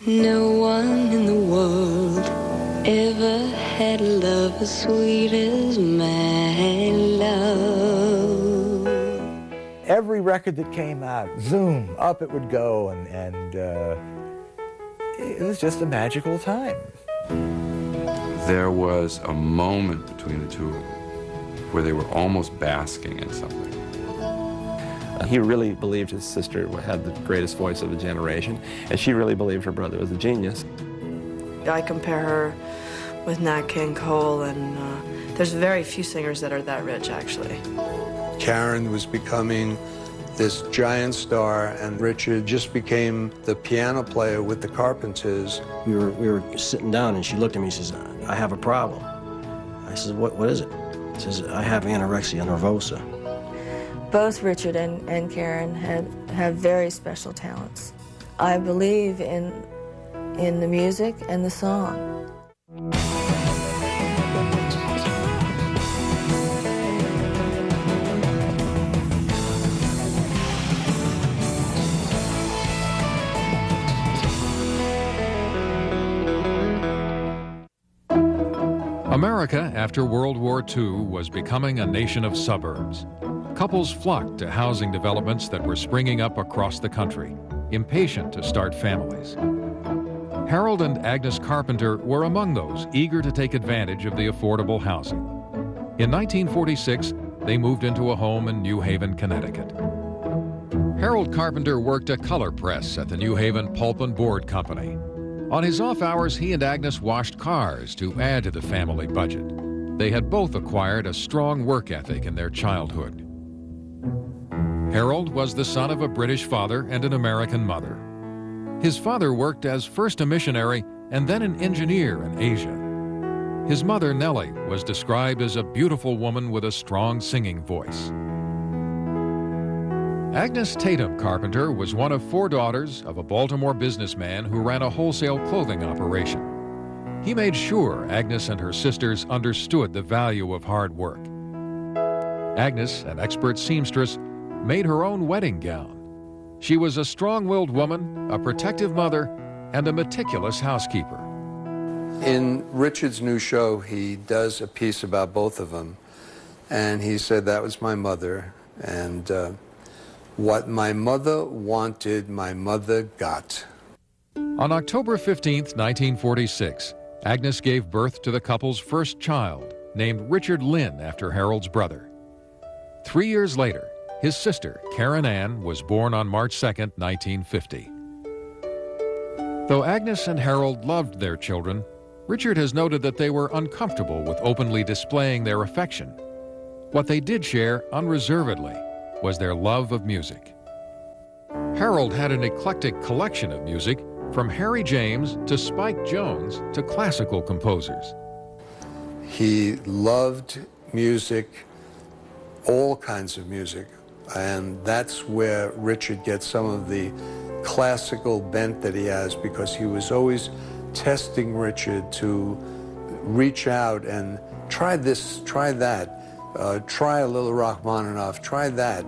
No one in the world ever had love as sweet as my love. Every record that came out, zoom, up it would go, and it was just a magical time. There was a moment between the two of them where they were almost basking in something. He really believed his sister had the greatest voice of the generation, and she really believed her brother was a genius. I compare her with Nat King Cole, and there's very few singers that are that rich, actually. Karen was becoming this giant star, and Richard just became the piano player with the Carpenters. We were sitting down, and she looked at me and says, "I have a problem." I said, what is it? She says, "I have anorexia nervosa." Both Richard and Karen have very special talents. I believe in the music and the song. America, after World War II, was becoming a nation of suburbs. Couples flocked to housing developments that were springing up across the country, impatient to start families. Harold and Agnes Carpenter were among those eager to take advantage of the affordable housing. In 1946, they moved into a home in New Haven, Connecticut. Harold Carpenter worked a color press at the New Haven Pulp and Board Company. On his off hours, he and Agnes washed cars to add to the family budget. They had both acquired a strong work ethic in their childhood. Harold was the son of a British father and an American mother. His father worked as first a missionary and then an engineer in Asia. His mother, Nellie, was described as a beautiful woman with a strong singing voice. Agnes Tatum Carpenter was one of 4 daughters of a Baltimore businessman who ran a wholesale clothing operation. He made sure Agnes and her sisters understood the value of hard work. Agnes, an expert seamstress, made her own wedding gown. She was a strong-willed woman, a protective mother, and a meticulous housekeeper. In Richard's new show, he does a piece about both of them, and he said, "That was my mother, and what my mother wanted, my mother got." On October 15, 1946, Agnes gave birth to the couple's first child, named Richard Lynn after Harold's brother. 3 years later, his sister, Karen Ann, was born on March 2, 1950. Though Agnes and Harold loved their children, Richard has noted that they were uncomfortable with openly displaying their affection. What they did share unreservedly was their love of music. Harold had an eclectic collection of music, from Harry James to Spike Jones to classical composers. He loved music, all kinds of music, and that's where Richard gets some of the classical bent that he has, because he was always testing Richard to reach out and try this, try that. Try a little Rachmaninoff, try that.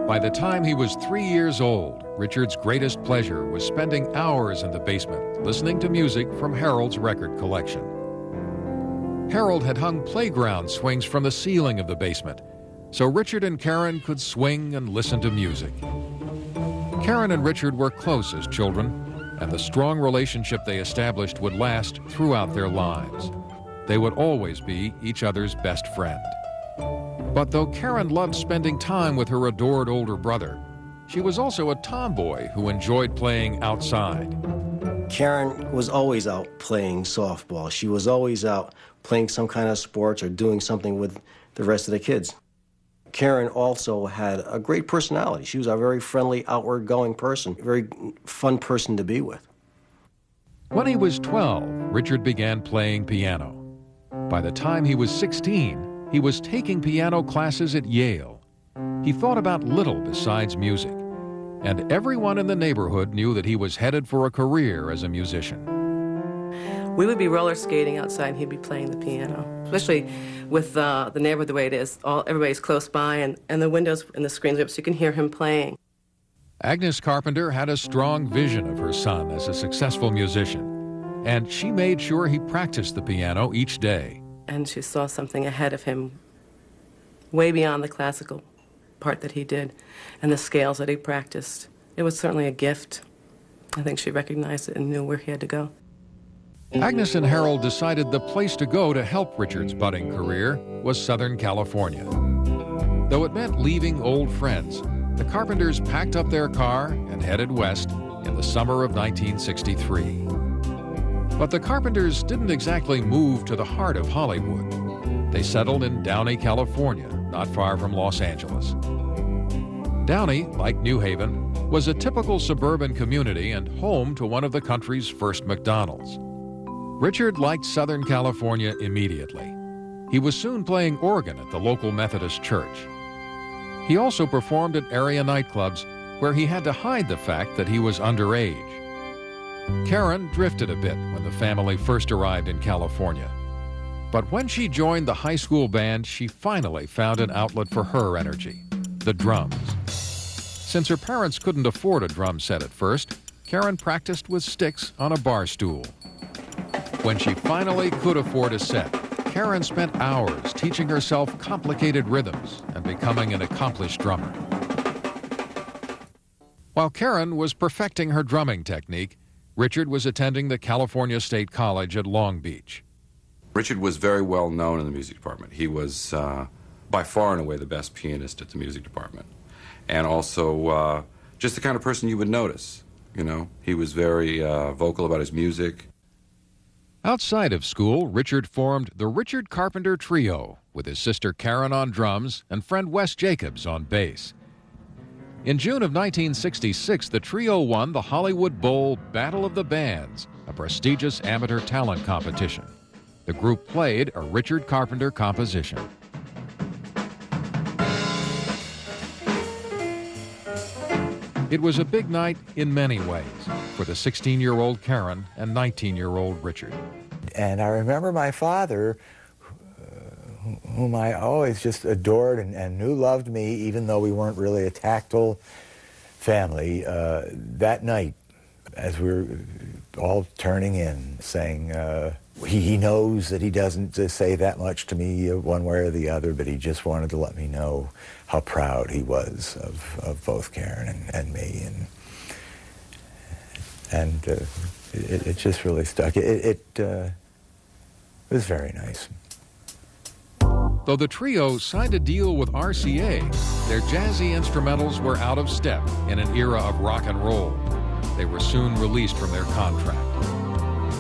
By the time he was 3 years old, Richard's greatest pleasure was spending hours in the basement listening to music from Harold's record collection. Harold had hung playground swings from the ceiling of the basement, so Richard and Karen could swing and listen to music. Karen and Richard were close as children, and the strong relationship they established would last throughout their lives. They would always be each other's best friend. But though Karen loved spending time with her adored older brother, she was also a tomboy who enjoyed playing outside. Karen was always out playing softball. She was always out playing some kind of sports or doing something with the rest of the kids. Karen also had a great personality. She was a very friendly, outward-going person, a very fun person to be with. When he was 12, Richard began playing piano. By the time he was 16, he was taking piano classes at Yale. He thought about little besides music, and everyone in the neighborhood knew that he was headed for a career as a musician. We would be roller skating outside, and he'd be playing the piano, especially with the neighborhood the way it is. Everybody's close by, and the windows and the screens are up, so you can hear him playing. Agnes Carpenter had a strong vision of her son as a successful musician, and she made sure he practiced the piano each day. And she saw something ahead of him way beyond the classical part that he did and the scales that he practiced. It was certainly a gift. I think she recognized it and knew where he had to go. Agnes and Harold decided the place to go to help Richard's budding career was Southern California. Though it meant leaving old friends, the Carpenters packed up their car and headed west in the summer of 1963. But the Carpenters didn't exactly move to the heart of Hollywood. They settled in Downey, California, not far from Los Angeles. Downey, like New Haven, was a typical suburban community and home to one of the country's first McDonald's. Richard liked Southern California immediately. He was soon playing organ at the local Methodist church. He also performed at area nightclubs where he had to hide the fact that he was underage. Karen drifted a bit when the family first arrived in California. But when she joined the high school band, she finally found an outlet for her energy, the drums. Since her parents couldn't afford a drum set at first, Karen practiced with sticks on a bar stool. When she finally could afford a set, Karen spent hours teaching herself complicated rhythms and becoming an accomplished drummer. While Karen was perfecting her drumming technique, Richard was attending the California State College at Long Beach. Richard was very well known in the music department. He was by far and away the best pianist at the music department. And also just the kind of person you would notice, you know. He was very vocal about his music. Outside of school, Richard formed the Richard Carpenter Trio with his sister Karen on drums and friend Wes Jacobs on bass. In June of 1966, the trio won the Hollywood Bowl Battle of the Bands, a prestigious amateur talent competition. The group played a Richard Carpenter composition. It was a big night in many ways for the 16-year-old Karen and 19-year-old Richard. And I remember my father, whom I always just adored and knew loved me, even though we weren't really a tactile family, that night, as we were all turning in, saying, he knows that he doesn't say that much to me one way or the other, but he just wanted to let me know how proud he was of both Karen and me. And it just really stuck. It was very nice. Though the trio signed a deal with RCA, their jazzy instrumentals were out of step in an era of rock and roll. They were soon released from their contract.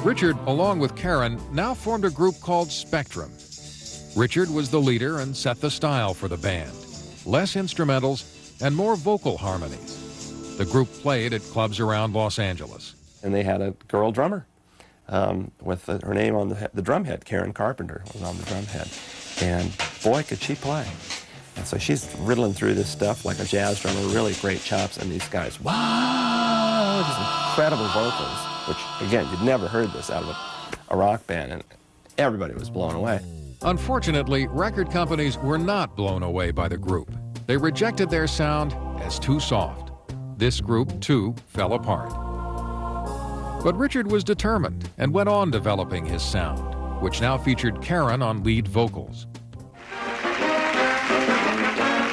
Richard, along with Karen, now formed a group called Spectrum. Richard was the leader and set the style for the band. Less instrumentals and more vocal harmonies. The group played at clubs around Los Angeles. And they had a girl drummer with her name on the drum head. Karen Carpenter was on the drum head. And boy, could she play. And so she's riddling through this stuff like a jazz drummer, really great chops, and these guys, wow, just incredible vocals, which, again, you'd never heard this out of a rock band, and everybody was blown away. Unfortunately, record companies were not blown away by the group. They rejected their sound as too soft. This group, too, fell apart. But Richard was determined and went on developing his sound, which now featured Karen on lead vocals.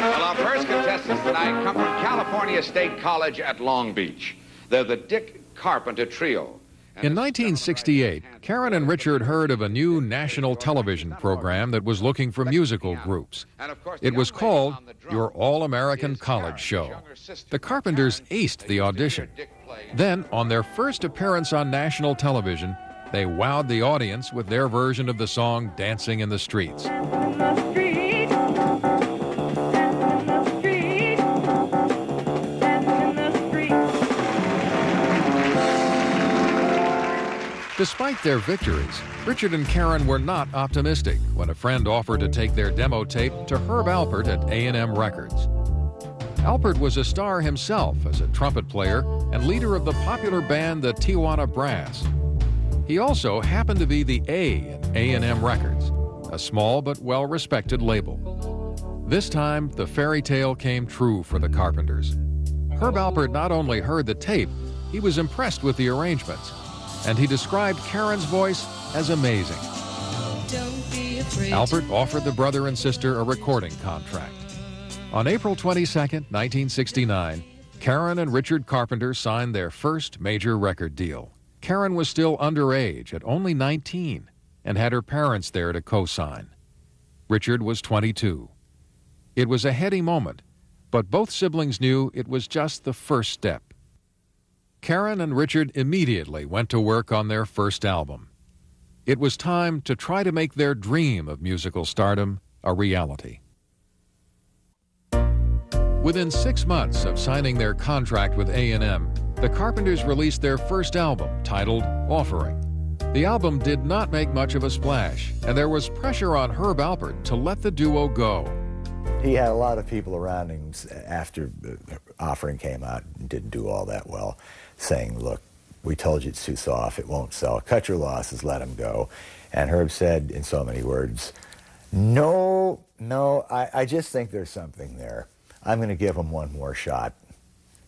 Well, our first contestants tonight come from California State College at Long Beach. They're the Dick Carpenter Trio. In 1968, Karen and Richard heard of a new national television program that was looking for musical groups. It was called Your All-American College Show. The Carpenters aced the audition. Then, on their first appearance on national television, they wowed the audience with their version of the song Dancing in the Streets. Despite their victories, Richard and Karen were not optimistic when a friend offered to take their demo tape to Herb Alpert at A&M Records. Alpert was a star himself as a trumpet player and leader of the popular band the Tijuana Brass. He also happened to be the A in A&M Records, a small but well-respected label. This time, the fairy tale came true for the Carpenters. Herb Alpert not only heard the tape, he was impressed with the arrangements, and he described Karen's voice as amazing. Alpert offered the brother and sister a recording contract. On April 22, 1969, Karen and Richard Carpenter signed their first major record deal. Karen was still underage at only 19 and had her parents there to co-sign. Richard was 22. It was a heady moment, but both siblings knew it was just the first step. Karen and Richard immediately went to work on their first album. It was time to try to make their dream of musical stardom a reality. Within 6 months of signing their contract with A&M, the Carpenters released their first album, titled Offering. The album did not make much of a splash, and there was pressure on Herb Alpert to let the duo go. He had a lot of people around him after Offering came out and didn't do all that well, saying, look, we told you it's too soft, it won't sell, cut your losses, let him go. And Herb said, in so many words, no, I just think there's something there. I'm going to give him one more shot.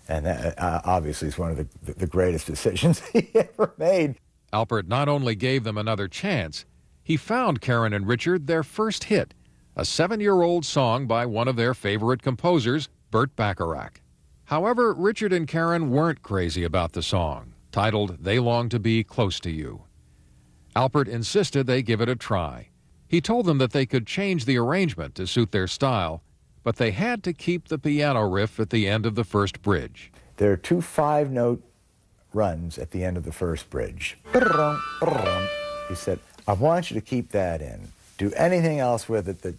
And that obviously is one of the greatest decisions he ever made. Alpert not only gave them another chance, he found Karen and Richard their first hit, a 7-year-old song by one of their favorite composers, Burt Bacharach. However, Richard and Karen weren't crazy about the song, titled They Long to Be Close to You. Alpert insisted they give it a try. He told them that they could change the arrangement to suit their style, but they had to keep the piano riff at the end of the first bridge. There are 2 5-note runs at the end of the first bridge. He said, I want you to keep that in. Do anything else with it that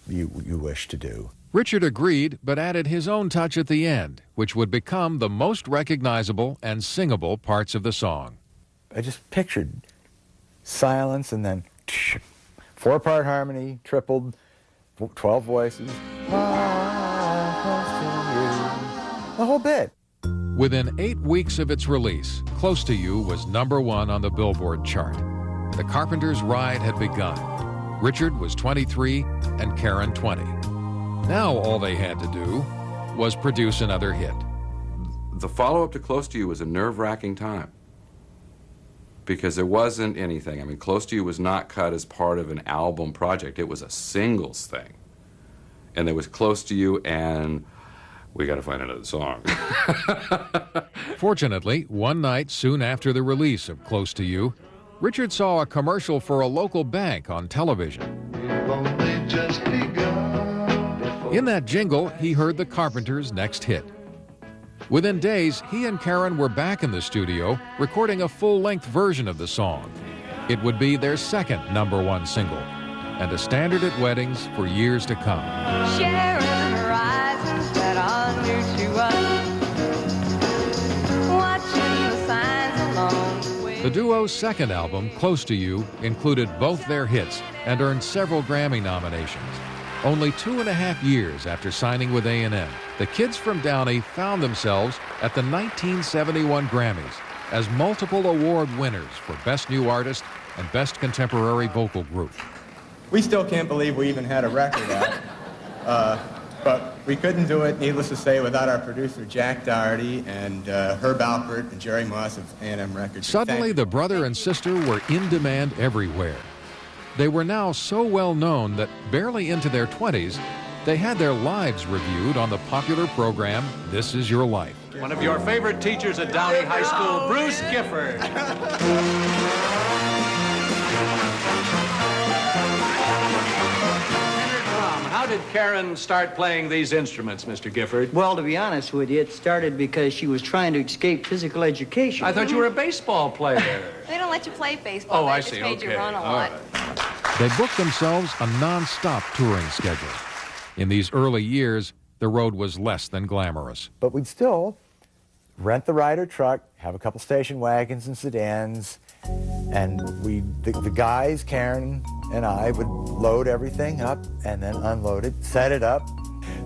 you wish to do. Richard agreed, but added his own touch at the end, which would become the most recognizable and singable parts of the song. I just pictured silence and then 4-part harmony, tripled, 12 voices. The whole bit. Within 8 weeks of its release, Close to You was #1 on the Billboard chart. The Carpenters' ride had begun. Richard was 23 and Karen 20. Now all they had to do was produce another hit. The follow-up to Close to You was a nerve-wracking time because there wasn't anything. I mean, Close to You was not cut as part of an album project. It was a singles thing. And there was Close to You and we got to find another song. Fortunately, one night soon after the release of Close to You, Richard saw a commercial for a local bank on television. In that jingle, he heard the Carpenters' next hit. Within days, he and Karen were back in the studio recording a full-length version of the song. It would be their second #1 single, and a standard at weddings for years to come. Sharing horizons that are new to us, watching the signs along the way. The duo's second album, Close to You, included both their hits and earned several Grammy nominations. Only 2.5 years after signing with A&M, the kids from Downey found themselves at the 1971 Grammys as multiple award winners for Best New Artist and Best Contemporary Vocal Group. We still can't believe we even had a record out, but we couldn't do it, needless to say, without our producer Jack Doherty and Herb Alpert and Jerry Moss of A&M Records. Suddenly, the brother and sister were in demand everywhere. They were now so well known that barely into their 20s, they had their lives reviewed on the popular program, This Is Your Life. One of your favorite teachers at Downey High School, Bruce Gifford. How did Karen start playing these instruments, Mr. Gifford? Well, to be honest with you, it started because she was trying to escape physical education. I thought you were a baseball player. They don't let you play baseball. Oh, they I just see. made Okay. you run a lot. They booked themselves a non-stop touring schedule. In these early years, the road was less than glamorous. But we'd still rent the Ryder truck, have a couple station wagons and sedans, and the guys, Karen and I, would load everything up and then unload it, set it up,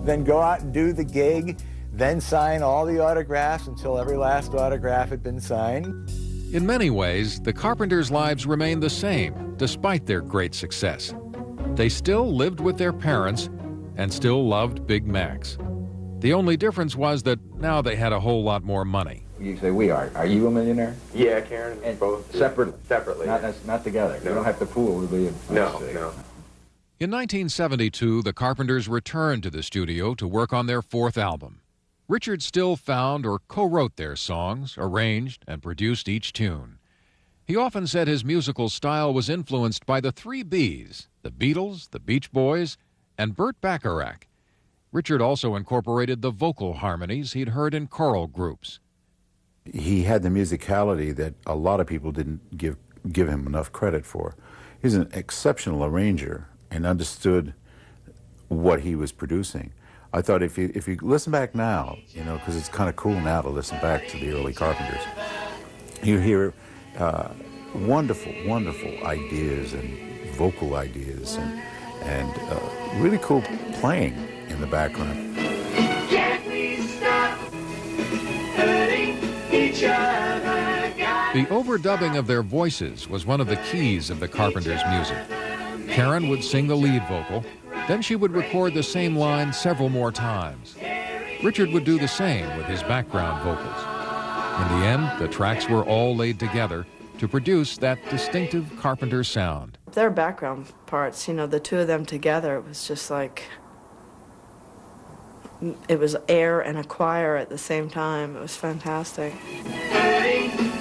then go out and do the gig, then sign all the autographs until every last autograph had been signed. In many ways, the Carpenters' lives remained the same, despite their great success. They still lived with their parents and still loved Big Macs. The only difference was that now they had a whole lot more money. You say we are. Are you a millionaire? Yeah, Karen, And both. separately? Separately. Not together. No. You don't have to pool. We'll be No. In 1972, the Carpenters returned to the studio to work on their fourth album. Richard still found or co-wrote their songs, arranged, and produced each tune. He often said his musical style was influenced by the three Bs, the Beatles, the Beach Boys, and Burt Bacharach. Richard also incorporated the vocal harmonies he'd heard in choral groups. He had the musicality that a lot of people didn't give him enough credit for. He's an exceptional arranger and understood what he was producing. I thought if you listen back now, you know, because it's kind of cool now to listen back to the early Carpenters, you hear wonderful, wonderful ideas and vocal ideas and really cool playing in the background. Can't we stop hurting each other? The overdubbing of their voices was one of the keys of the Carpenters' music. Karen would sing the lead vocal, then she would record the same line several more times. Richard would do the same with his background vocals. In the end, the tracks were all laid together to produce that distinctive Carpenter sound. Their background parts, you know, the two of them together, it was just like, it was air and a choir at the same time. It was fantastic.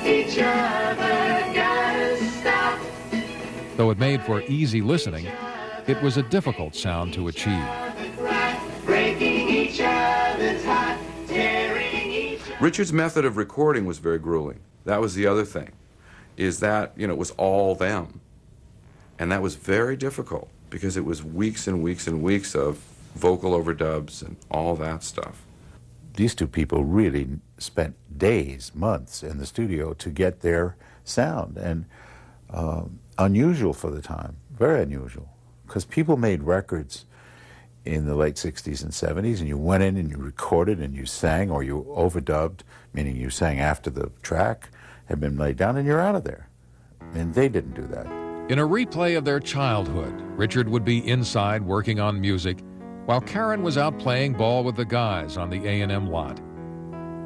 Each other, gotta stop. Though it made for easy listening, it was a difficult sound to achieve. Breaking each other's heart, tearing each. Richard's method of recording was very grueling. That was the other thing, is that, you know, it was all them. And that was very difficult because it was weeks and weeks and weeks of vocal overdubs and all that stuff. These two people really spent days, months in the studio to get their sound, and unusual for the time, very unusual, because people made records in the late 60s and 70s, and you went in and you recorded and you sang, or you overdubbed, meaning you sang after the track had been laid down, and you're out of there. And they didn't do that. In a replay of their childhood, Richard would be inside working on music, while Karen was out playing ball with the guys on the A&M lot.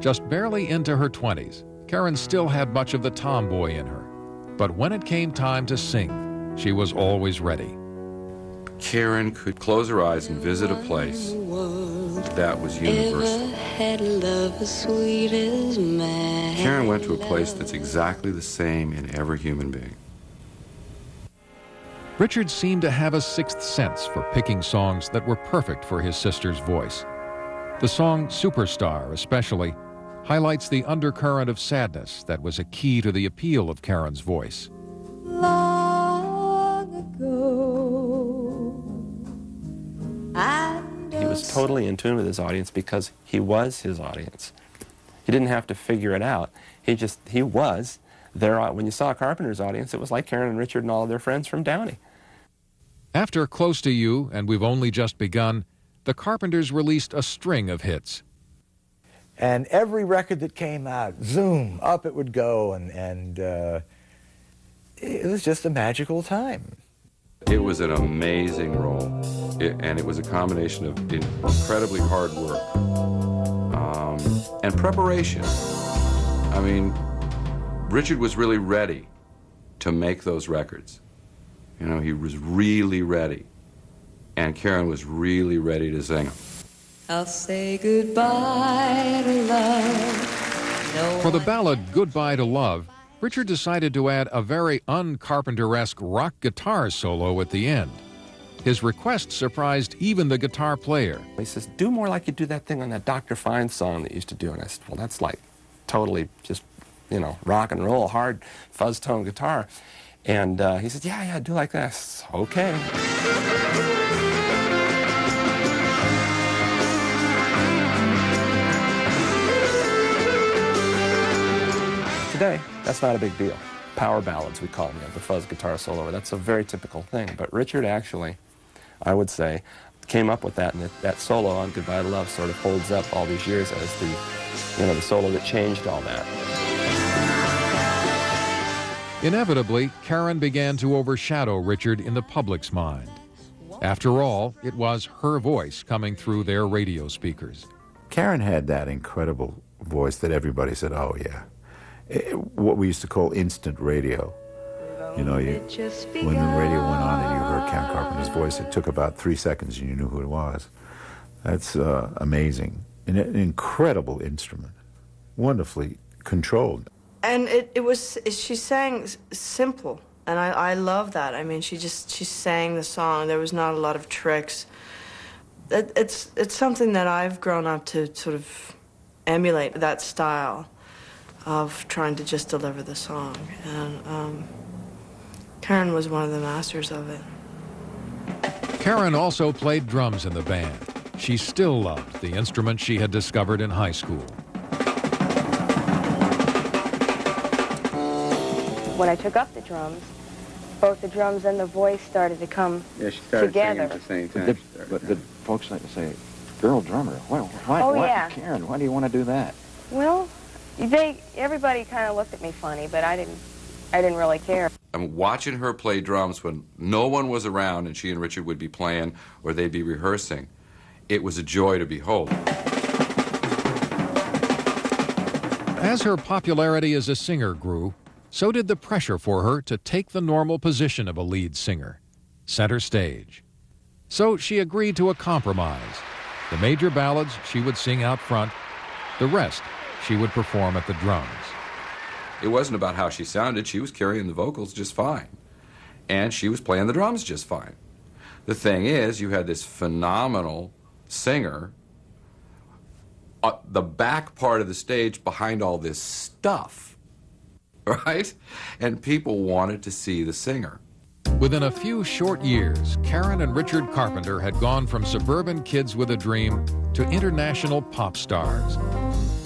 Just barely into her 20s, Karen still had much of the tomboy in her. But when it came time to sing, she was always ready. Karen could close her eyes and visit a place that was universal. Karen went to a place that's exactly the same in every human being. Richard seemed to have a sixth sense for picking songs that were perfect for his sister's voice. The song Superstar, especially, highlights the undercurrent of sadness that was a key to the appeal of Karen's voice. Long ago, He was totally in tune with his audience because he was his audience. He didn't have to figure it out. He was there. When you saw a Carpenter's audience, it was like Karen and Richard and all of their friends from Downey. After Close to You and We've Only Just Begun, the Carpenters released a string of hits. And every record that came out, zoom, up it would go, and it was just a magical time. It was an amazing role, and it was a combination of incredibly hard work and preparation. I mean, Richard was really ready to make those records. You know, he was really ready, and Karen was really ready to sing them. I'll say goodbye to love. No For the ballad Goodbye to Love, Richard decided to add a very un-Carpenter-esque rock guitar solo at the end. His request surprised even the guitar player. He says, do more like you do that thing on that Dr. Fine song that you used to do. And I said, well, that's like totally just, you know, rock and roll, hard fuzz tone guitar. And he said, yeah, do like this. Okay. Today, that's not a big deal. Power ballads, we call them, the fuzz guitar solo. That's a very typical thing. But Richard actually, I would say, came up with that, and that solo on Goodbye to Love sort of holds up all these years as the, you know, the solo that changed all that. Inevitably, Karen began to overshadow Richard in the public's mind. After all, it was her voice coming through their radio speakers. Karen had that incredible voice that everybody said, oh yeah. What we used to call instant radio. You know, when the radio went on and you heard Karen Carpenter's voice, it took about 3 seconds and you knew who it was. That's amazing. An incredible instrument, wonderfully controlled. And she sang simple, and I love that. I mean, she sang the song. There was not a lot of tricks. It's something that I've grown up to sort of emulate, that style of trying to just deliver the song. And Karen was one of the masters of it. Karen also played drums in the band. She still loved the instrument she had discovered in high school. When I took up the drums, both the drums and the voice started to come she started together. Singing at the same time. But did folks like to say, girl drummer? Why, Yeah. Karen, why do you want to do that? Well, everybody kind of looked at me funny, but I didn't really care. I'm watching her play drums when no one was around and she and Richard would be playing or they'd be rehearsing. It was a joy to behold. As her popularity as a singer grew, so did the pressure for her to take the normal position of a lead singer, center stage. So she agreed to a compromise. The major ballads she would sing out front, the rest she would perform at the drums. It wasn't about how she sounded. She was carrying the vocals just fine. And she was playing the drums just fine. The thing is, you had this phenomenal singer, the back part of the stage behind all this stuff, right? And people wanted to see the singer. Within a few short years, Karen and Richard Carpenter had gone from suburban kids with a dream to international pop stars.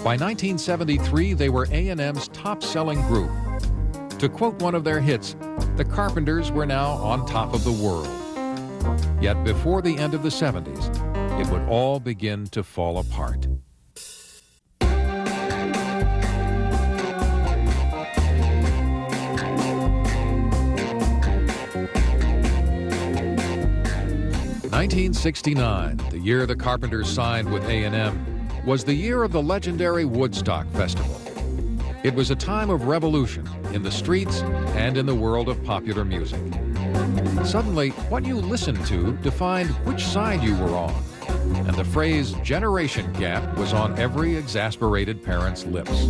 By 1973, they were A&M's top-selling group. To quote one of their hits, the Carpenters were now on top of the world. Yet before the end of the 70s, it would all begin to fall apart. '69, the year the Carpenters signed with A&M, was the year of the legendary Woodstock Festival. It was a time of revolution in the streets and in the world of popular music. Suddenly, what you listened to defined which side you were on, and the phrase generation gap was on every exasperated parent's lips.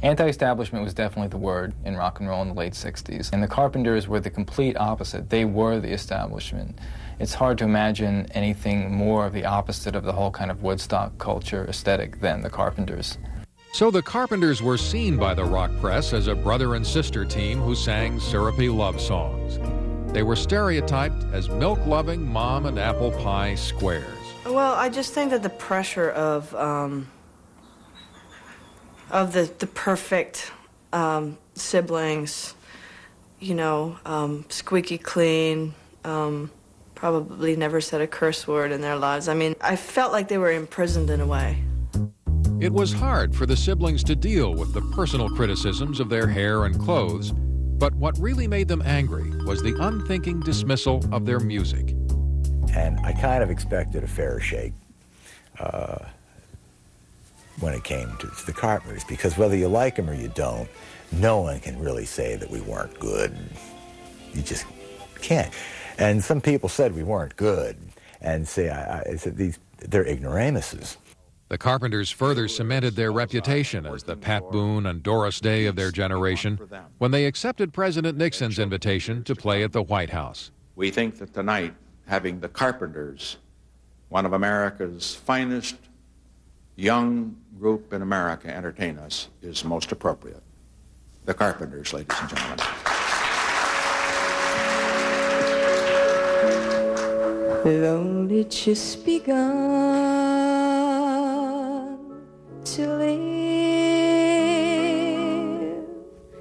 Anti-establishment was definitely the word in rock and roll in the late 60s, and the Carpenters were the complete opposite. They were the establishment. It's hard to imagine anything more of the opposite of the whole kind of Woodstock culture aesthetic than the Carpenters. So the Carpenters were seen by the rock press as a brother and sister team who sang syrupy love songs. They were stereotyped as milk-loving mom and apple pie squares. Well, I just think that the pressure of the perfect siblings, you know, squeaky clean, probably never said a curse word in their lives. I mean, I felt like they were imprisoned in a way. It was hard for the siblings to deal with the personal criticisms of their hair and clothes, but what really made them angry was the unthinking dismissal of their music. And I kind of expected a fair shake when it came to the Carpenters, because whether you like them or you don't, no one can really say that we weren't good. You just can't. And some people said we weren't good, and say I said they're ignoramuses. The Carpenters further cemented their reputation as the Pat Boone and Doris Day of their generation when they accepted President Nixon's invitation to play at the White House. We think that tonight, having the Carpenters, one of America's finest young group in America, entertain us is most appropriate. The Carpenters, ladies and gentlemen. We've only just begun to live.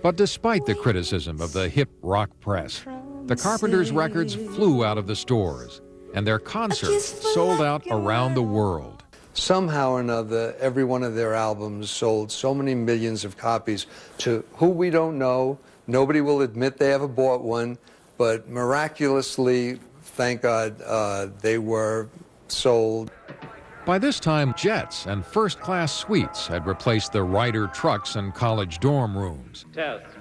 But despite the criticism of the hip rock press, the Carpenters' records flew out of the stores, and their concerts sold out around the world. Somehow or another, every one of their albums sold so many millions of copies to who we don't know. Nobody will admit they ever bought one, but miraculously, thank God, they were sold. By this time, jets and first-class suites had replaced the Ryder trucks and college dorm rooms.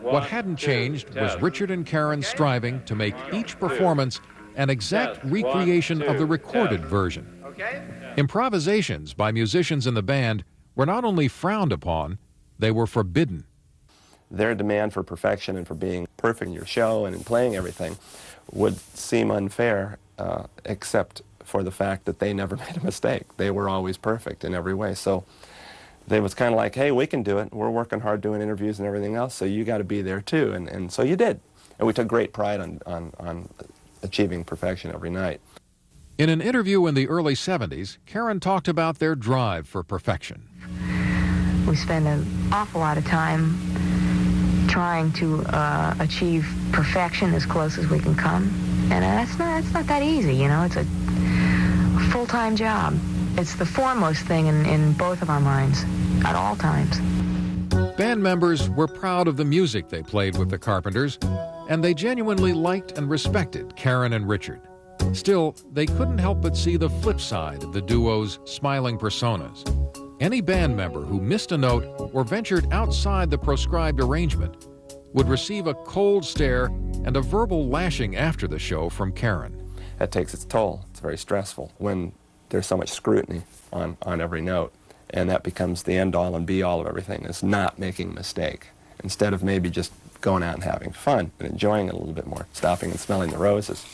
What hadn't changed was Richard and Karen striving to make each performance an exact recreation of the recorded version. Improvisations by musicians in the band were not only frowned upon, they were forbidden. Their demand for perfection and for being perfect in your show and in playing everything would seem unfair, except for the fact that they never made a mistake. They were always perfect in every way. So they was kind of like, hey, we can do it. We're working hard doing interviews and everything else, so you got to be there too. And so you did. And we took great pride on achieving perfection every night. In an interview in the early 70s, Karen talked about their drive for perfection. We spend an awful lot of time trying to achieve perfection as close as we can come. And that's not that easy, you know. It's a full-time job. It's the foremost thing in both of our minds at all times. Band members were proud of the music they played with the Carpenters, and they genuinely liked and respected Karen and Richard. Still, they couldn't help but see the flip side of the duo's smiling personas. Any band member who missed a note or ventured outside the proscribed arrangement would receive a cold stare and a verbal lashing after the show from Karen. That takes its toll. It's very stressful when there's so much scrutiny on every note, and that becomes the end-all and be-all of everything, is not making a mistake. Instead of maybe just going out and having fun and enjoying it a little bit more, stopping and smelling the roses.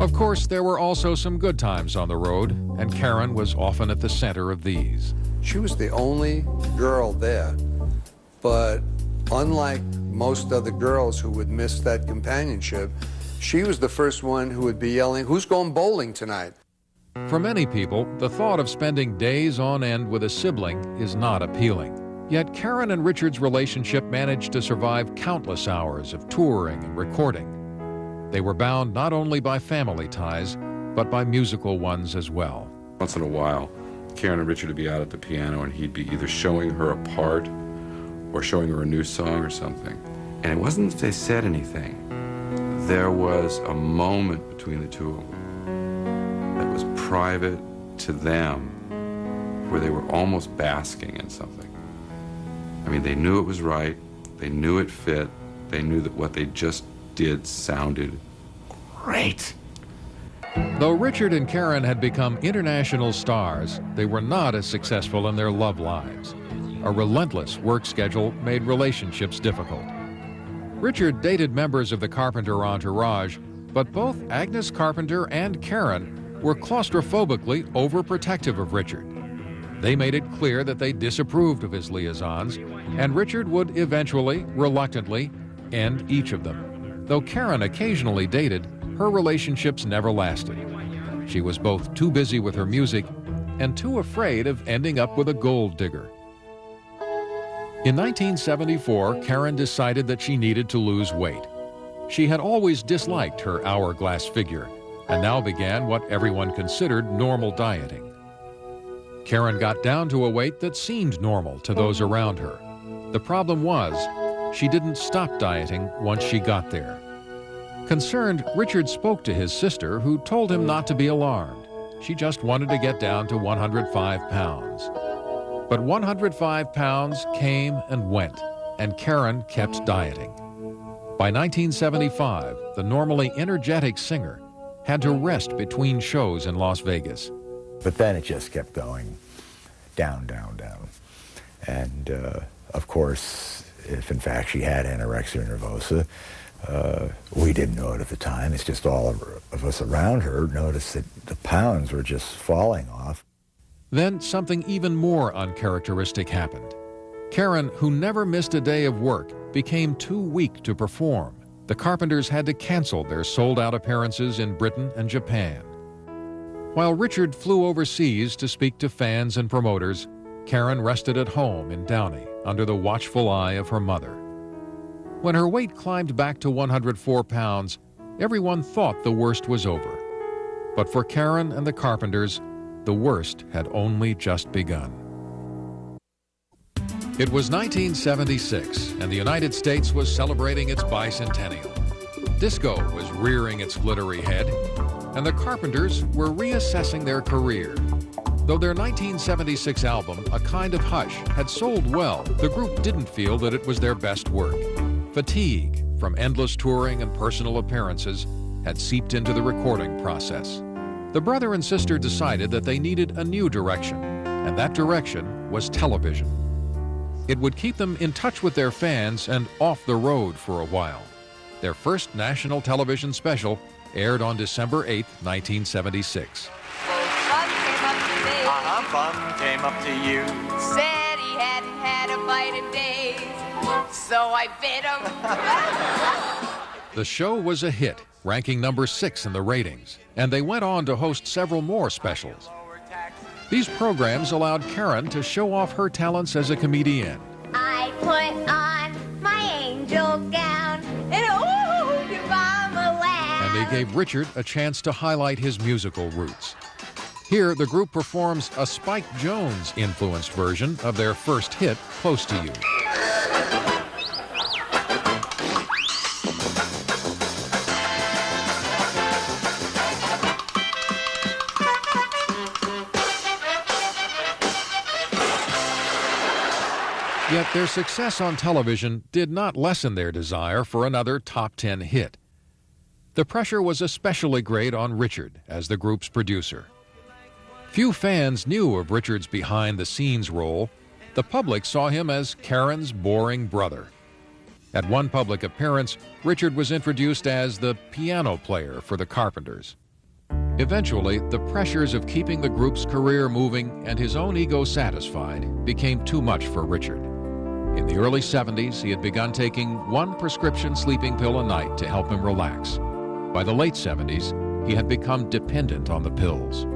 Of course, there were also some good times on the road, and Karen was often at the center of these. She was the only girl there, but unlike most other girls who would miss that companionship, she was the first one who would be yelling, "Who's going bowling tonight?" For many people, the thought of spending days on end with a sibling is not appealing. Yet Karen and Richard's relationship managed to survive countless hours of touring and recording. They were bound not only by family ties, but by musical ones as well. Once in a while, Karen and Richard would be out at the piano, and he'd be either showing her a part or showing her a new song or something. And it wasn't that they said anything. There was a moment between the two of them that was private to them, where they were almost basking in something. I mean, they knew it was right, they knew it fit, they knew that what they just did sounded great. Though Richard and Karen had become international stars, they were not as successful in their love lives. A relentless work schedule made relationships difficult. Richard dated members of the Carpenter entourage, but both Agnes Carpenter and Karen were claustrophobically overprotective of Richard. They made it clear that they disapproved of his liaisons, and Richard would eventually, reluctantly, end each of them. Though Karen occasionally dated, her relationships never lasted. She was both too busy with her music and too afraid of ending up with a gold digger. In 1974, Karen decided that she needed to lose weight. She had always disliked her hourglass figure and now began what everyone considered normal dieting. Karen got down to a weight that seemed normal to those around her. The problem was, she didn't stop dieting once she got there. Concerned, Richard spoke to his sister, who told him not to be alarmed. She just wanted to get down to 105 pounds. But 105 pounds came and went, and Karen kept dieting. By 1975, the normally energetic singer had to rest between shows in Las Vegas. But then it just kept going down, down, down. And, of course, if in fact she had anorexia nervosa, we didn't know it at the time. It's just all of us around her noticed that the pounds were just falling off. Then something even more uncharacteristic happened. Karen, who never missed a day of work, became too weak to perform. The Carpenters had to cancel their sold-out appearances in Britain and Japan. While Richard flew overseas to speak to fans and promoters, Karen rested at home in Downey under the watchful eye of her mother. When her weight climbed back to 104 pounds, everyone thought the worst was over. But for Karen and the Carpenters, the worst had only just begun. It was 1976, and the United States was celebrating its bicentennial. Disco was rearing its glittery head, and the Carpenters were reassessing their career. Though their 1976 album, A Kind of Hush, had sold well, the group didn't feel that it was their best work. Fatigue from endless touring and personal appearances had seeped into the recording process. The brother and sister decided that they needed a new direction, and that direction was television. It would keep them in touch with their fans and off the road for a while. Their first national television special aired on December 8, 1976. Bum came up to you. Said he hadn't had a bite in days, so I bit him. The show was a hit, ranking number 6 in the ratings, and they went on to host several more specials. These programs allowed Karen to show off her talents as a comedian. I put on my angel gown and oh, your mama laughed. And they gave Richard a chance to highlight his musical roots. Here, the group performs a Spike Jones-influenced version of their first hit, Close to You. Yet their success on television did not lessen their desire for another top 10 hit. The pressure was especially great on Richard as the group's producer. Few fans knew of Richard's behind-the-scenes role. The public saw him as Karen's boring brother. At one public appearance, Richard was introduced as the piano player for the Carpenters. Eventually, the pressures of keeping the group's career moving and his own ego satisfied became too much for Richard. In the early 70s, he had begun taking one prescription sleeping pill a night to help him relax. By the late 70s, he had become dependent on the pills.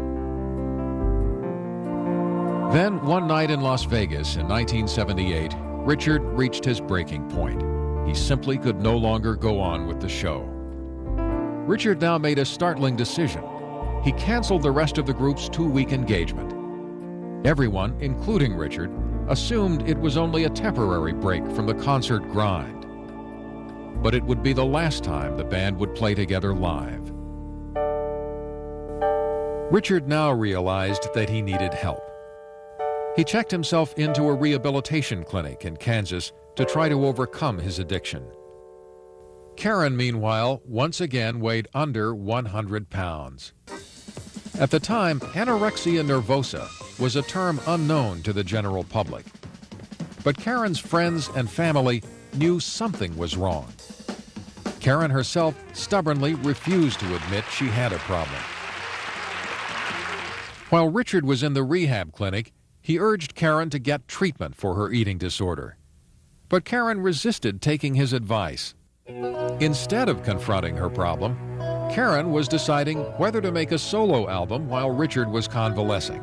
Then, one night in Las Vegas in 1978, Richard reached his breaking point. He simply could no longer go on with the show. Richard now made a startling decision. He canceled the rest of the group's 2-week engagement. Everyone, including Richard, assumed it was only a temporary break from the concert grind. But it would be the last time the band would play together live. Richard now realized that he needed help. He checked himself into a rehabilitation clinic in Kansas to try to overcome his addiction. Karen, meanwhile, once again weighed under 100 pounds. At the time, anorexia nervosa was a term unknown to the general public. But Karen's friends and family knew something was wrong. Karen herself stubbornly refused to admit she had a problem. While Richard was in the rehab clinic, he urged Karen to get treatment for her eating disorder. But Karen resisted taking his advice. Instead of confronting her problem, Karen was deciding whether to make a solo album while Richard was convalescing.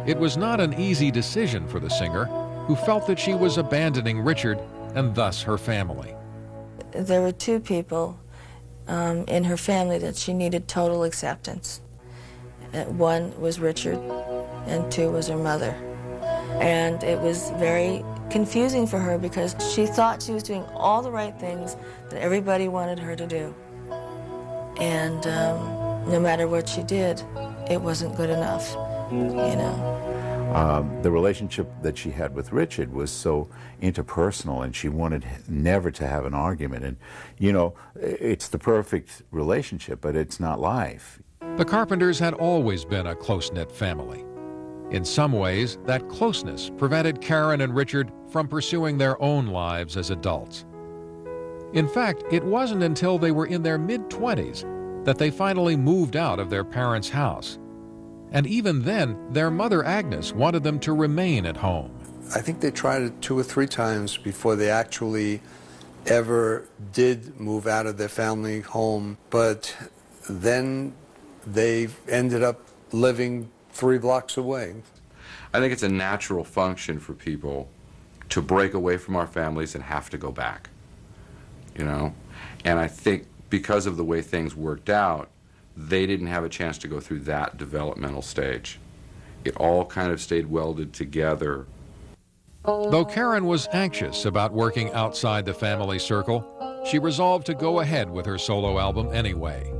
It was not an easy decision for the singer, who felt that she was abandoning Richard and thus her family. There were 2 people in her family that she needed total acceptance. One was Richard, and 2 was her mother. And it was very confusing for her because she thought she was doing all the right things that everybody wanted her to do. And no matter what she did, it wasn't good enough, you know. The relationship that she had with Richard was so interpersonal, and she wanted never to have an argument. And, you know, it's the perfect relationship, but it's not life. The Carpenters had always been a close-knit family. In some ways, that closeness prevented Karen and Richard from pursuing their own lives as adults. In fact, it wasn't until they were in their mid-20s that they finally moved out of their parents' house. And even then, their mother, Agnes, wanted them to remain at home. I think they tried it 2 or 3 times before they actually ever did move out of their family home, but then they ended up living 3 blocks away. I think it's a natural function for people to break away from our families and have to go back, you know? And I think because of the way things worked out, they didn't have a chance to go through that developmental stage. It all kind of stayed welded together. Though Karen was anxious about working outside the family circle, she resolved to go ahead with her solo album anyway.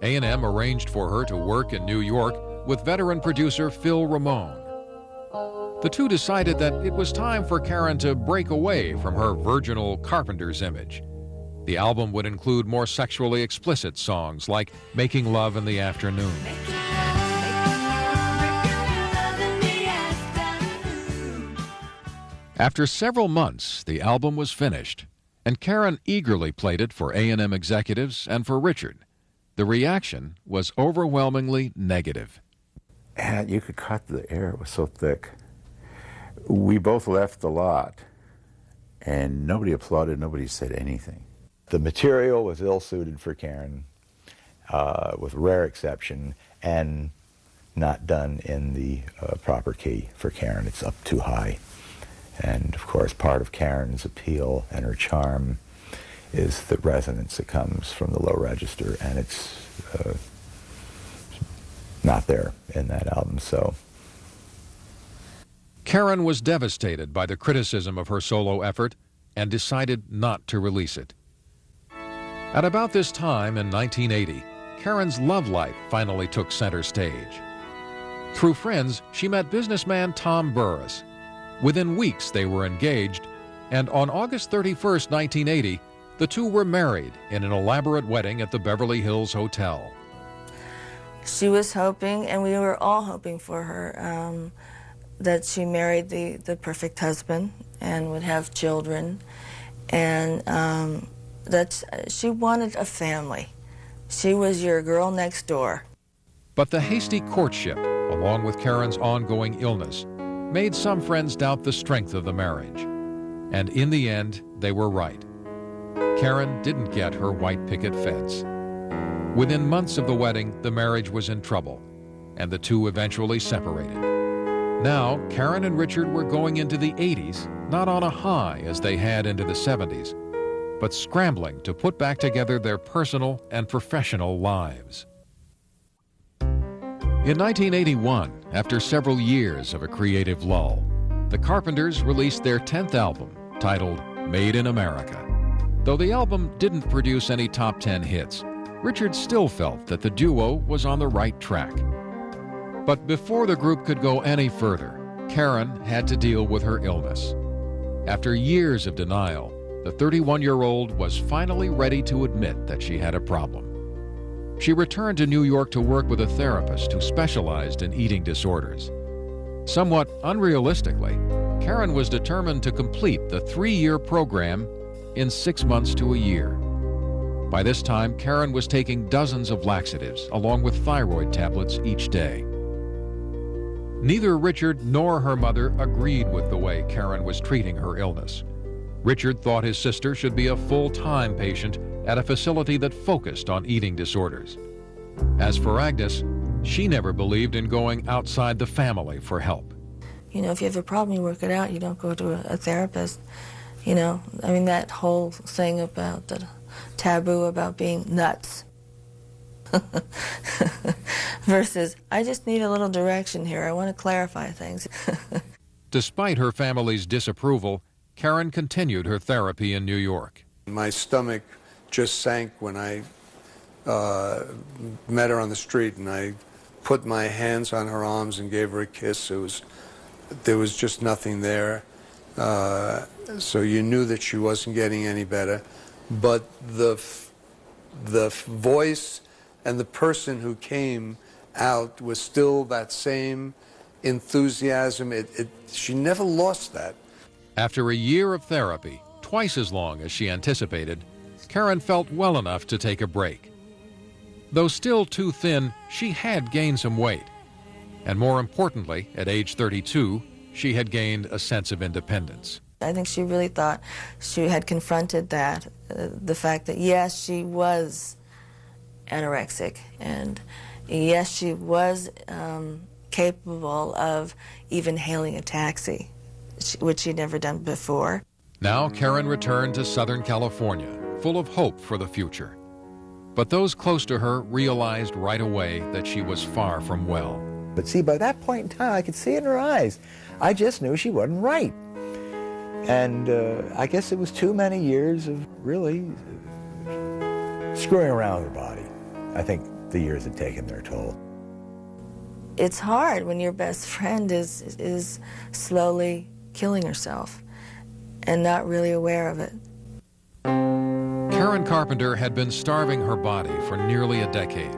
A&M arranged for her to work in New York with veteran producer Phil Ramone. The two decided that it was time for Karen to break away from her virginal Carpenters image. The album would include more sexually explicit songs like Making Love in the Afternoon. After several months, the album was finished, and Karen eagerly played it for A&M executives and for Richard. The reaction was overwhelmingly negative. And you could cut the air, it was so thick. We both left the lot, and nobody applauded, nobody said anything. The material was ill-suited for Karen, with rare exception, and not done in the proper key for Karen. It's up too high. And, of course, part of Karen's appeal and her charm is the resonance that comes from the low register, and it's not there in that album, so. Karen was devastated by the criticism of her solo effort and decided not to release it. At about this time in 1980, Karen's love life finally took center stage. Through friends, she met businessman Tom Burris. Within weeks, they were engaged, and on August 31st, 1980, the two were married in an elaborate wedding at the Beverly Hills Hotel. She was hoping, and we were all hoping for her, that she married the perfect husband and would have children, and that she wanted a family. She was your girl next door. But the hasty courtship, along with Karen's ongoing illness, made some friends doubt the strength of the marriage. And in the end, they were right. Karen didn't get her white picket fence. Within months of the wedding, the marriage was in trouble, and the two eventually separated. Now, Karen and Richard were going into the 80s, not on a high as they had into the 70s, but scrambling to put back together their personal and professional lives. In 1981, after several years of a creative lull, the Carpenters released their 10th album, titled Made in America. Though the album didn't produce any top 10 hits, Richard still felt that the duo was on the right track. But before the group could go any further, Karen had to deal with her illness. After years of denial, the 31-year-old was finally ready to admit that she had a problem. She returned to New York to work with a therapist who specialized in eating disorders. Somewhat unrealistically, Karen was determined to complete the 3-year program in 6 months to a year. By this time, Karen was taking dozens of laxatives along with thyroid tablets each day. Neither Richard nor her mother agreed with the way Karen was treating her illness. Richard thought his sister should be a full-time patient at a facility that focused on eating disorders. As for Agnes, she never believed in going outside the family for help. You know, if you have a problem, you work it out. You don't go to a therapist. You know, I mean, that whole thing about the taboo about being nuts versus, I just need a little direction here. I want to clarify things. Despite her family's disapproval, Karen continued her therapy in New York. My stomach just sank when I met her on the street, and I put my hands on her arms and gave her a kiss. There was just nothing there. So you knew that she wasn't getting any better. But the voice and the person who came out was still that same enthusiasm. She never lost that. After a year of therapy, twice as long as she anticipated, Karen felt well enough to take a break. Though still too thin, she had gained some weight. And more importantly, at age 32, she had gained a sense of independence. I think she really thought she had confronted that, the fact that, yes, she was anorexic, and yes, she was capable of even hailing a taxi, which she'd never done before. Now Karen returned to Southern California, full of hope for the future. But those close to her realized right away that she was far from well. But see, by that point in time, I could see it in her eyes. I just knew she wasn't right. And I guess it was too many years of really screwing around with her body. I think the years had taken their toll. it's hard when your best friend is slowly killing herself and not really aware of it. Karen Carpenter had been starving her body for nearly a decade,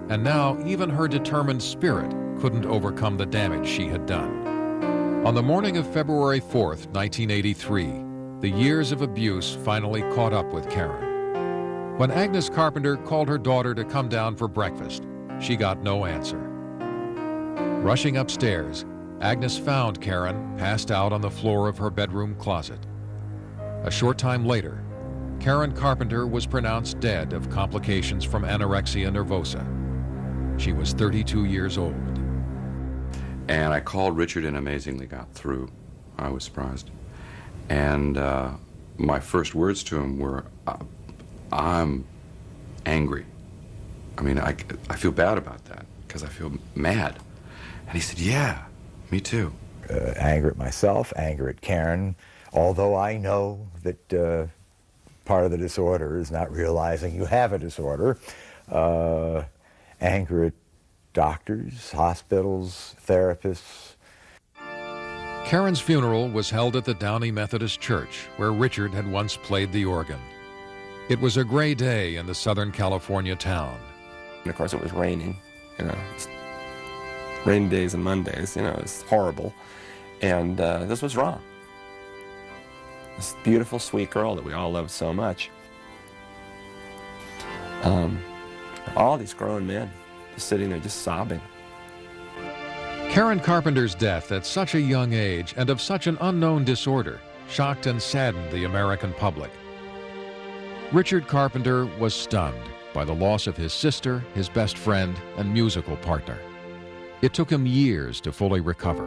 and now even her determined spirit couldn't overcome the damage she had done. On the morning of February 4th, 1983, the years of abuse finally caught up with Karen. When Agnes Carpenter called her daughter to come down for breakfast, she got no answer. Rushing upstairs, Agnes found Karen passed out on the floor of her bedroom closet. A short time later, Karen Carpenter was pronounced dead of complications from anorexia nervosa. She was 32 years old. And I called Richard and amazingly got through. I was surprised. And my first words to him were, I'm angry. I mean, I feel bad about that because I feel mad. And he said, yeah, me too. Anger at myself, anger at Karen, although I know that part of the disorder is not realizing you have a disorder. Anger at doctors, hospitals, therapists. Karen's funeral was held at the Downey Methodist Church, where Richard had once played the organ. It was a gray day in the Southern California town. And of course it was raining, you know, rainy days and Mondays, you know, it's horrible. And this was wrong. This beautiful, sweet girl that we all loved so much. All these grown men just sitting there just sobbing. Karen Carpenter's death at such a young age and of such an unknown disorder shocked and saddened the American public. Richard Carpenter was stunned by the loss of his sister, his best friend, and musical partner. It took him years to fully recover.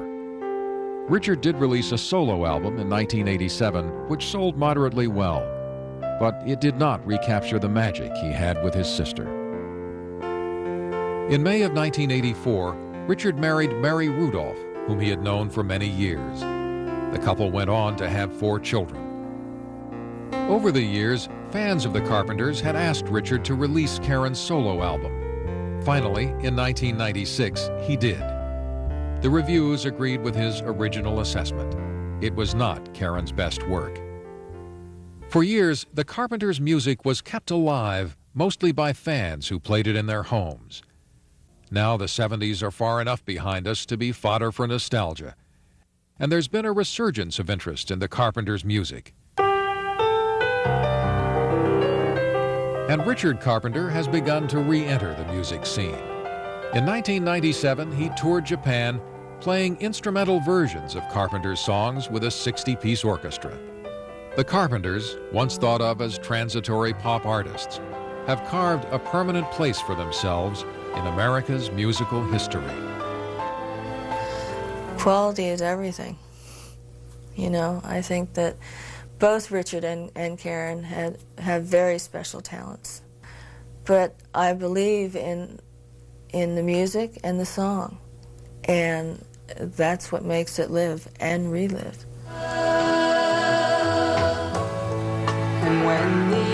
Richard did release a solo album in 1987, which sold moderately well, but it did not recapture the magic he had with his sister. In May of 1984, Richard married Mary Rudolph, whom he had known for many years. The couple went on to have 4 children. Over the years, fans of the Carpenters had asked Richard to release Karen's solo album. Finally, in 1996, he did. The reviews agreed with his original assessment. It was not Karen's best work. For years, the Carpenters' music was kept alive mostly by fans who played it in their homes. Now the 70s are far enough behind us to be fodder for nostalgia, and there's been a resurgence of interest in the Carpenters' music. And Richard Carpenter has begun to re-enter the music scene. In 1997, he toured Japan playing instrumental versions of Carpenter's songs with a 60-piece orchestra. The Carpenters, once thought of as transitory pop artists, have carved a permanent place for themselves in America's musical history. Quality is everything. You know, I think that both Richard and Karen have very special talents. But I believe in the music and the song. And that's what makes it live and relive. And when the